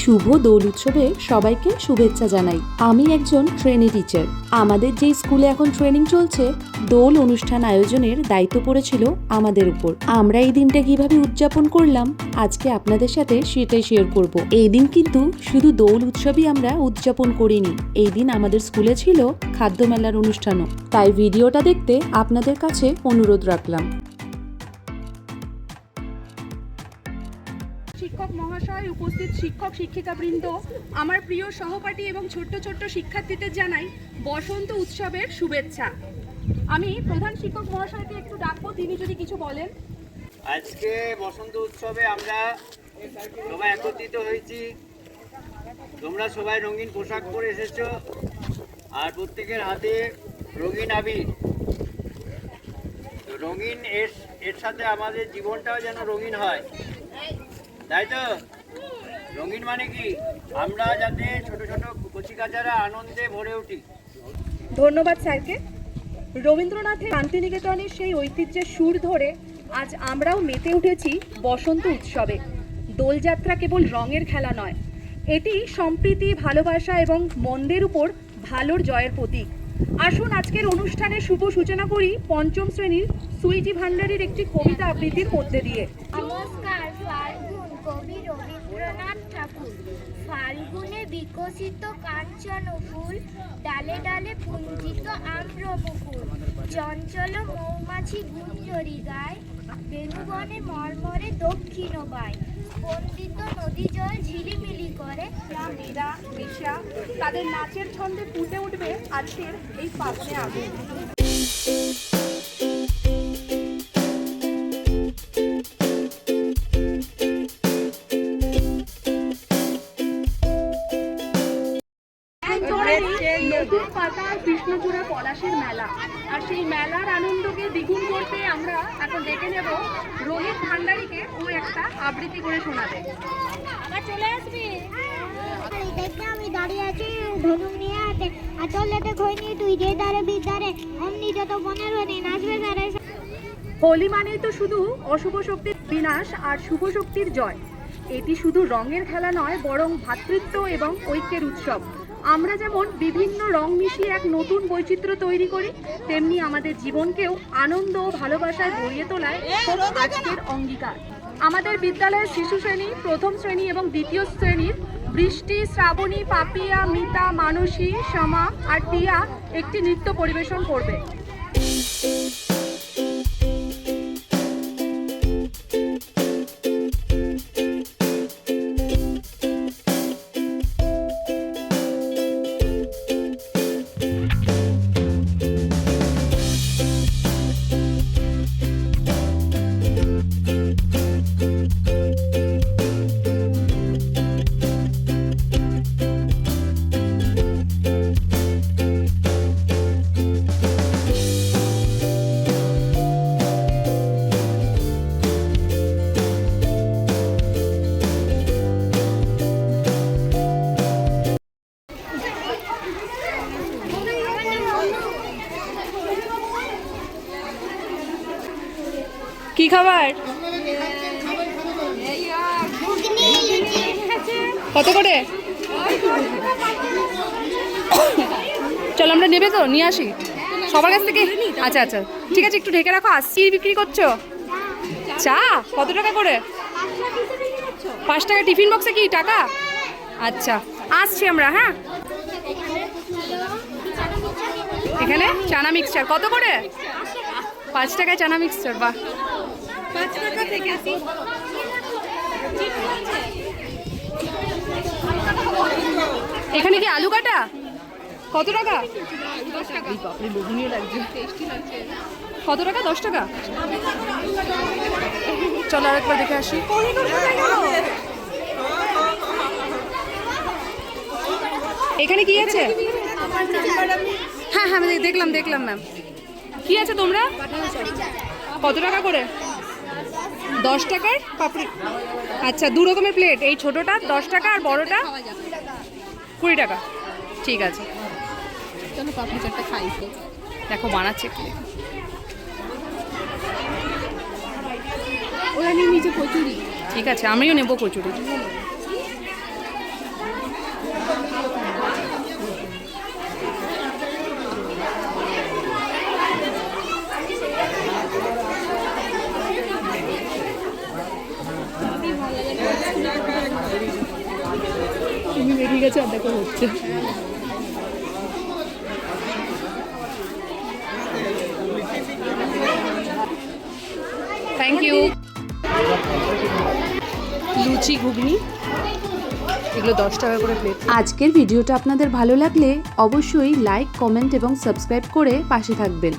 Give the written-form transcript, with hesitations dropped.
শুভ দোল উৎসবে সবাইকে শুভেচ্ছা জানাই। আমি একজন ট্রেনি টিচার। আমাদের যে স্কুলে এখন ট্রেনিং চলছে, দোল অনুষ্ঠান আয়োজনের দায়িত্ব পড়েছিল আমাদের উপর। আমরা এই দিনটা কিভাবে উদযাপন করলাম আজকে আপনাদের সাথে সেটাই শেয়ার করব। এই দিন কিন্তু শুধু দোল উৎসবই আমরা উদযাপন করিনি, এই দিন আমাদের স্কুলে ছিল খাদ্য মেলার অনুষ্ঠানও। তাই ভিডিওটা দেখতে আপনাদের কাছে অনুরোধ রাখলাম। শিক্ষক মহাশয়, উপস্থিত শিক্ষক শিক্ষিকাবৃন্দ, আমার প্রিয় সহপাঠী এবং ছোট্ট ছোট্ট শিক্ষার্থীদের জানাই বসন্ত উৎসবের শুভেচ্ছা। আমি প্রধান শিক্ষক মহাশয়কে একটু ডাকবো, তিনি যদি কিছু বলেন। আজকে বসন্ত উৎসবে আমরা সবাই একত্রিত হয়েছি। তোমরা সবাই রঙিন পোশাক পরে এসেছো আর প্রত্যেকের হাতে রঙিন আবির। রঙিন এর সাথে আমাদের জীবনটাও যেন রঙিন হয়, তাই তো? রঙিন মানে কি? আমরা যাতে ছোট ছোট কচিকাচারা আনন্দে ভরে উঠি। ধন্যবাদ স্যারকে। রবীন্দ্রনাথের শান্তিনিকেতনের সেই ঐতিহ্যের সুর ধরে আজ আমরাও মেতে উঠেছি বসন্ত উৎসবে। দোলযাত্রা কেবল রঙের খেলা নয়, এটি সম্প্রীতি, ভালোবাসা এবং মন্দের উপর ভালোর জয়ের প্রতীক। আসুন আজকের অনুষ্ঠানের শুভ সূচনা করি পঞ্চম শ্রেণীর সুইটি ভান্ডারীর একটি কবিতা আবৃত্তির মধ্যে দিয়ে। নমস্কার। ফাল্গুন, কবি রবীন্দ্রনাথ ঠাকুর। ফাল্গুনে বিকশিত কাঞ্চন ফুল, ডালে ডালে পুঞ্জিত আম্র মুকুল। চঞ্চল মৌমাছি গুঞ্জরি গায়, বেণুবনে মর্মরে দক্ষিণ বায়। স্পন্দিত নদী জল ঝিলিমিলি করে। মীরা, মিশা তাদের নাচের ছন্দে ফুটে উঠবে আজকের এই ফাগুনে আগুন। নতুন পাতা কৃষ্ণচূড়া পলাশের মেলা, আর সেই মেলার আনন্দকে দ্বিগুণ করতে আমরা এখন ডেকে নেব রোহিত ভান্ডারীকে। ও একটা আবৃত্তি করে শোনাবে। চলে আসবি। দেখে আমি দাঁড়িয়ে আছি ধনুক নিয়ে হাতে, আচলেতে খৈনি তুই যে দাঁড়ে বিদ্যারে, অমনি যত মনের হনি নাচবে তারে। হোলি মানেই তো শুধু অশুভ শক্তির বিনাশ আর শুভ শক্তির জয়। এটি শুধু রঙের খেলা নয়, বরং ভ্রাতৃত্ব এবং ঐক্যের উৎসব। আমরা যেমন বিভিন্ন রং মিশিয়ে এক নতুন বৈচিত্র্য তৈরি করি, তেমনি আমাদের জীবনকেও আনন্দ ও ভালোবাসায় ভরিয়ে তোলায় আজকের অঙ্গীকার। আমাদের বিদ্যালয়ের শিশু শ্রেণী, প্রথম শ্রেণী এবং দ্বিতীয় শ্রেণীর বৃষ্টি, শ্রাবণী, পাপিয়া, মিতা, মানসী, শ্যামা আর টিয়া একটি নৃত্য পরিবেশন করবে। কি খাবার? কত করে? চলো আমরা নেবে তো নিয়ে আসি সবার কাছ থেকে। আচ্ছা আচ্ছা ঠিক আছে, একটু ঢেকে রাখো। আসছি বিক্রি করছো চা? কত টাকা করে? 5 টাকা। টিফিন বক্সে কি টাকা? আচ্ছা আসছি আমরা। হ্যাঁ, এখানে চানা মিক্সচার কত করে? 5 টাকায় চানা মিক্সচার। বাহ, 5 টাকা থেকে। এখানে কি আলু কাটা? কত টাকা? 10 টাকা। বাপরে, লোভনীয় লাগছে। কত টাকা? 10 টাকা। চলো আরেকবার দেখে আসি। এখানে কি আছে? হ্যাঁ হ্যাঁ দেখলাম ম্যাম। কি আছে তোমরা? কত টাকা করে? 10 টাকার পাপড়ি। আচ্ছা, 2 রকমের প্লেট। এই ছোটটা 10 টাকা আর বড়টা 20 টাকা। ঠিক আছে, চলো পাপড়ি চাটটা খাই। দেখো বানাচ্ছে কি। ওরা নিয়ে নিচে কচুরি। ঠিক আছে, আমিও নেবো কচুরি। গেছে আর দেখো হচ্ছে। Thank you. লুচি ঘুগনি এগুলো 10 টাকা করে প্লেট। আজকের ভিডিওটা আপনাদের ভালো লাগলে অবশ্যই লাইক, কমেন্ট এবং সাবস্ক্রাইব করে পাশে থাকবেন।